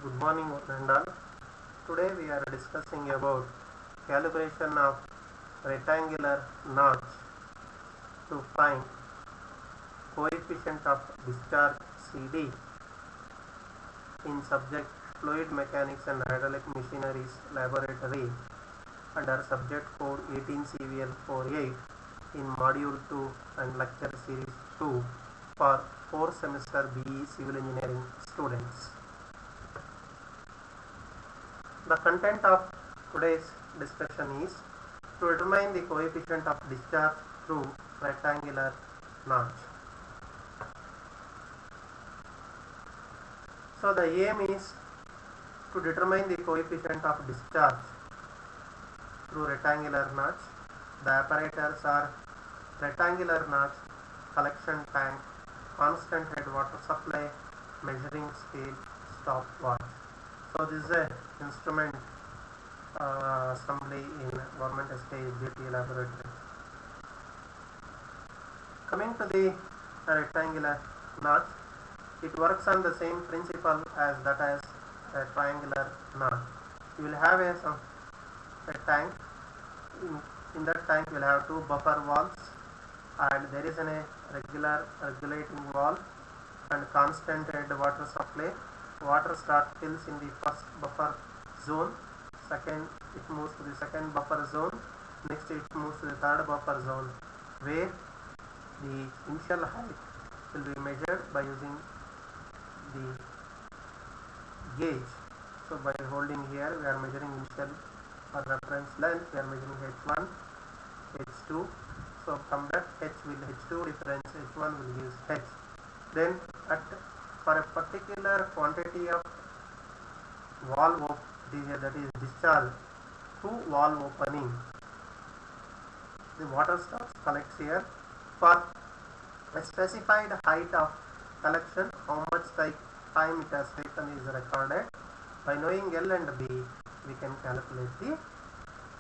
Good morning one and all. Today we are discussing about calibration of rectangular notch to find coefficient of discharge CD in subject fluid mechanics and hydraulic machineries laboratory under subject code 18CVL48 in module 2 and lecture series 2 for 4th semester BE civil engineering students. The content of today's discussion is to determine the coefficient of discharge through rectangular notch. So the aim is to determine the coefficient of discharge through rectangular notch. The apparatus are rectangular notch, collection tank, constant head water supply, measuring scale, stopwatch. So this is a instrument assembly in government SKJT laboratory. Coming to the rectangular notch, it works on the same principle as that as a triangular notch. You will have a tank. In that tank you will have two buffer valves, and there is a regulating valve and constant head water supply. Water fills in the first buffer zone, second it moves to the second buffer zone, next it moves to the third buffer zone, where the initial height will be measured by using the gauge. So by holding here we are measuring initial for reference length, we are measuring H1, H2. So from that H2 difference, H1 will use H. Then for a particular quantity of valve that is discharge through valve opening, the water collects here. For a specified height of collection, how much time it has taken is recorded. By knowing L and B, we can calculate the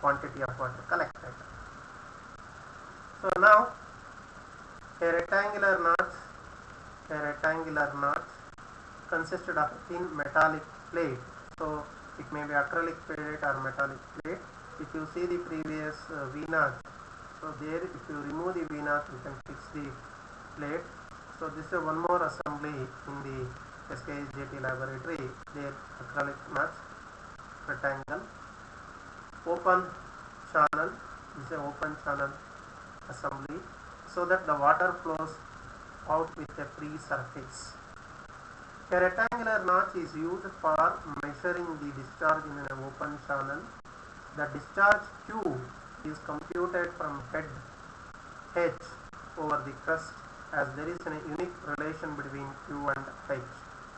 quantity of water collected. So now a rectangular notch consisted of a thin metallic plate. So it may be acrylic plate or metallic plate. If you see the previous V notch, so there if you remove the V notch, you can fix the plate. So this is one more assembly in the SKJT laboratory. There acrylic notch, rectangle, open channel. This is an open channel assembly, so that the water flows out with a free surface. A rectangular notch is used for measuring the discharge in an open channel. The discharge Q is computed from head H over the crest, as there is a unique relation between Q and H.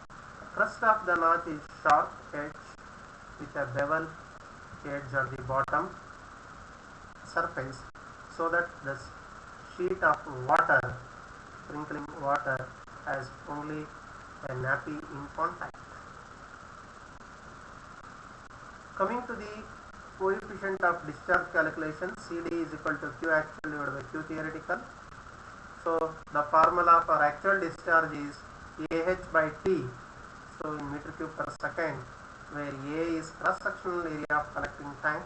The crest of the notch is sharp edge with a bevel edge at the bottom surface, so that the sheet of water, sprinkling water, has only a nappy in contact. Coming to the coefficient of discharge calculation, CD is equal to Q actual divided by Q theoretical. So the formula for actual discharge is AH by T, so in meter cube per second, where A is cross-sectional area of collecting tank,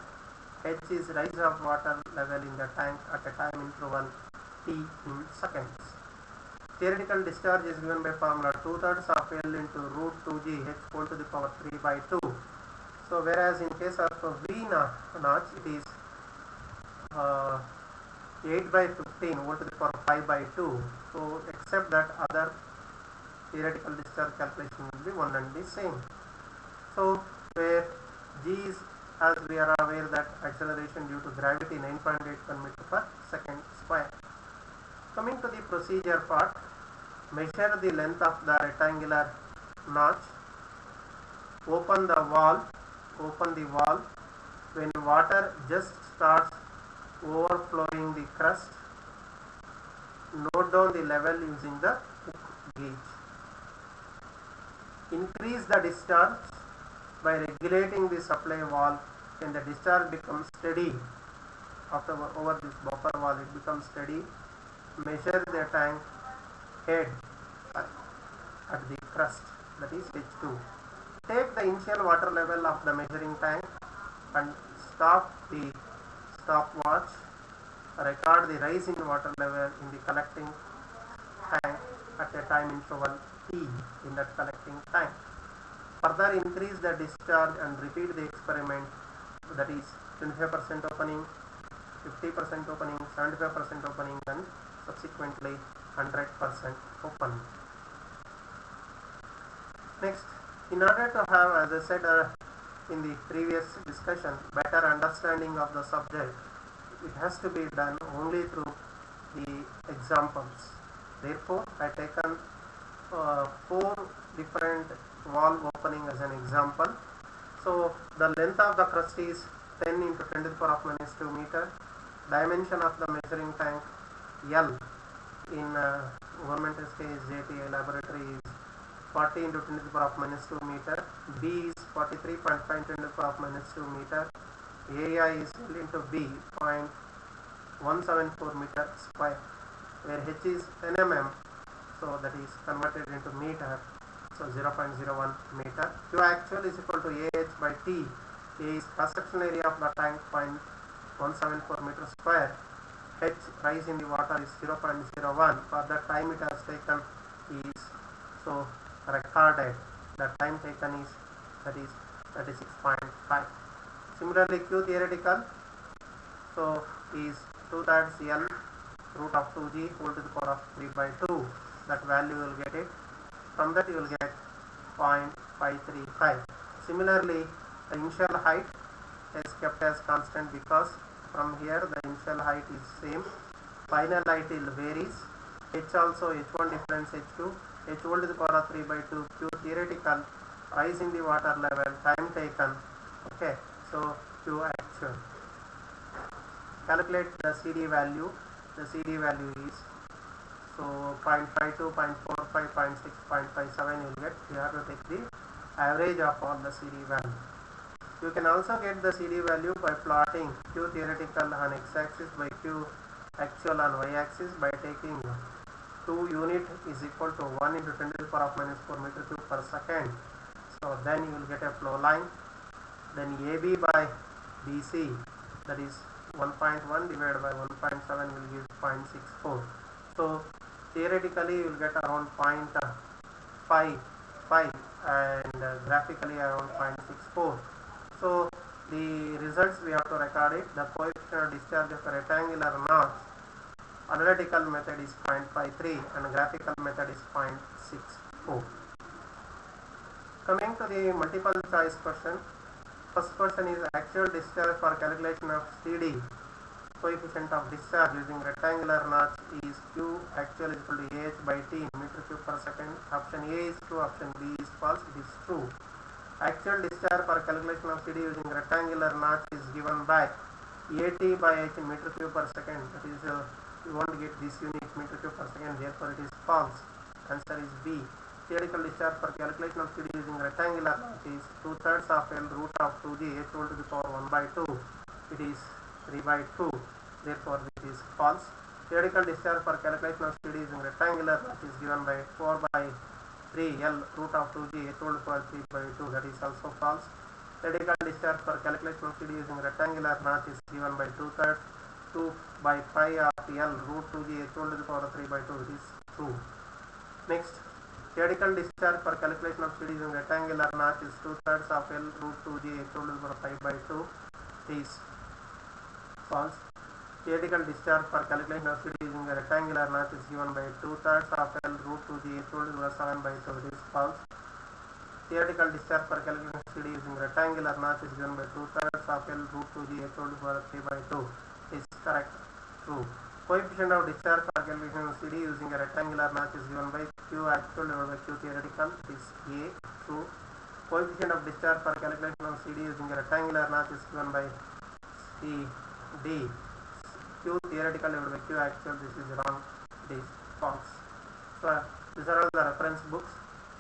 H is rise of water level in the tank at a time interval T in seconds. Theoretical discharge is given by formula 2/3 of L into root 2G H whole to the power 3 by 2. So whereas in case of V notch it is 8 by 15 whole to the power 5 by 2. So except that other theoretical discharge calculation will be one and the same. So where G is, as we are aware that acceleration due to gravity 9.81 meter per second square. Coming to the procedure part, measure the length of the rectangular notch, open the valve. When water just starts overflowing the crust, note down the level using the hook gauge. Increase the discharge by regulating the supply valve. When the discharge becomes steady, over this buffer valve it becomes steady, measure the tank head at the crust, that is H2. take the initial water level of the measuring tank and stop the stopwatch. Record the rise in water level in the collecting tank at a time interval t in that collecting tank. Further increase the discharge and repeat the experiment, that is 25% opening, 50% opening, 75% opening, and subsequently 100% opening. Next, in order to have, as I said in the previous discussion, better understanding of the subject, it has to be done only through the examples. Therefore, I have taken 4 different valve opening as an example. So, the length of the crust is 10 into 10 to the power of minus 2 meter. Dimension of the measuring tank L in government SKS JTI laboratory is 40 into 10 to the power of minus 2 meter. B is 43.5 into 10 to the power of minus 2 meter. Area is L into B, 0.174 meter square, where H is 10 mm, so that is converted into meter, so 0.01 meter. Q actual is equal to AH by T. A is cross-sectional area of the tank, 0.174 meter square. H, rise in the water, is 0.01. For the time it has taken is so recorded. The time taken is, that is 36.5. Similarly, Q theoretical, so is 2/3 L root of 2G whole to the power of 3 by 2. That value you will get it. From that you will get 0.535. Similarly, the initial height is kept as constant because from here the initial height is same. Final height will varies. H also, H1 difference H2. H whole to the power of 3 by 2. Q theoretical, rise in the water level, time taken. Okay, so Q actual. Calculate the CD value. The CD value is so 0.52, 0.45, 0.6, 0.57 you will get. You have to take the average of all the CD value. You can also get the CD value by plotting Q theoretical on x-axis by Q actual on y-axis by taking 2 unit is equal to 1 into 10 to the power of minus 4 meter cube per second. So then you will get a flow line. Then AB by BC, that is 1.1 divided by 1.7 will give 0.64. So theoretically you will get around 0.55 and graphically around 0.64. So the results we have to record it. The coefficient of discharge of a rectangular notch, analytical method is 0.53 and graphical method is 0.64. Coming to the multiple choice question. First question is actual discharge for calculation of CD. Coefficient of discharge using rectangular notch is Q actual is equal to AH by T meter cube per second. Option A is true, option B is false. It is true. Actual discharge for calculation of CD using rectangular notch is given by AT by H in meter cube per second. That is, you won't get this unit meter cube per second, therefore it is false. Answer is B. Theoretical discharge for calculation of CD using rectangular notch is 2/3 of L root of 2G H whole to the power 1 by 2. It is 3 by 2. Therefore, it is false. Theoretical discharge for calculation of CD using rectangular notch is given by 4 by 3 L root of 2G H whole to the power 3 by 2. That is also false. Theoretical discharge for calculation of CD using rectangular notch is given by 2/3 2 by pi of L root 2G H whole to the power 3 by 2. It is true. Next, theoretical discharge for calculation of CD using rectangular notch is 2/3 of L root 2G H whole to the power 5 by 2. It is false. Theoretical discharge for calculation of CD using a rectangular notch is given by 2/3 of L root 2G H whole to the power 7 by 2. It is false. Theoretical discharge for calculation of CD using rectangular notch is given by 2/3 of L root 2G H whole to the power 3 by 2. Is correct. True. Coefficient of discharge for calculation of CD using a rectangular notch is given by Q actual divided by Q theoretical. Is A. True. Coefficient of discharge for calculation of CD using a rectangular notch is given by C. D. Q theoretical divided by Q actual. This is wrong. It is false. So these are all the reference books,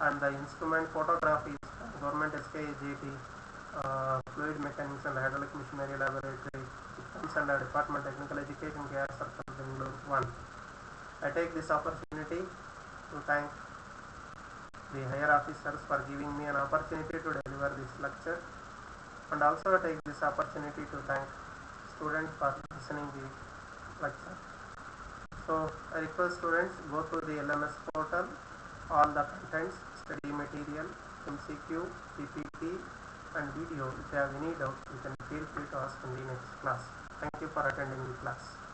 and the instrument photograph is government SKJT fluid mechanics and hydraulic machinery laboratory. It comes under Department of Technical Education, KR Circle, Bangalore 1. I take this opportunity to thank the higher officers for giving me an opportunity to deliver this lecture, and also take this opportunity to thank students for listening the lecture. So I request students go to the LMS portal, all the contents, study material, MCQ, PPT and video. If you have any doubt, you can feel free to ask in the next class. Thank you for attending the class.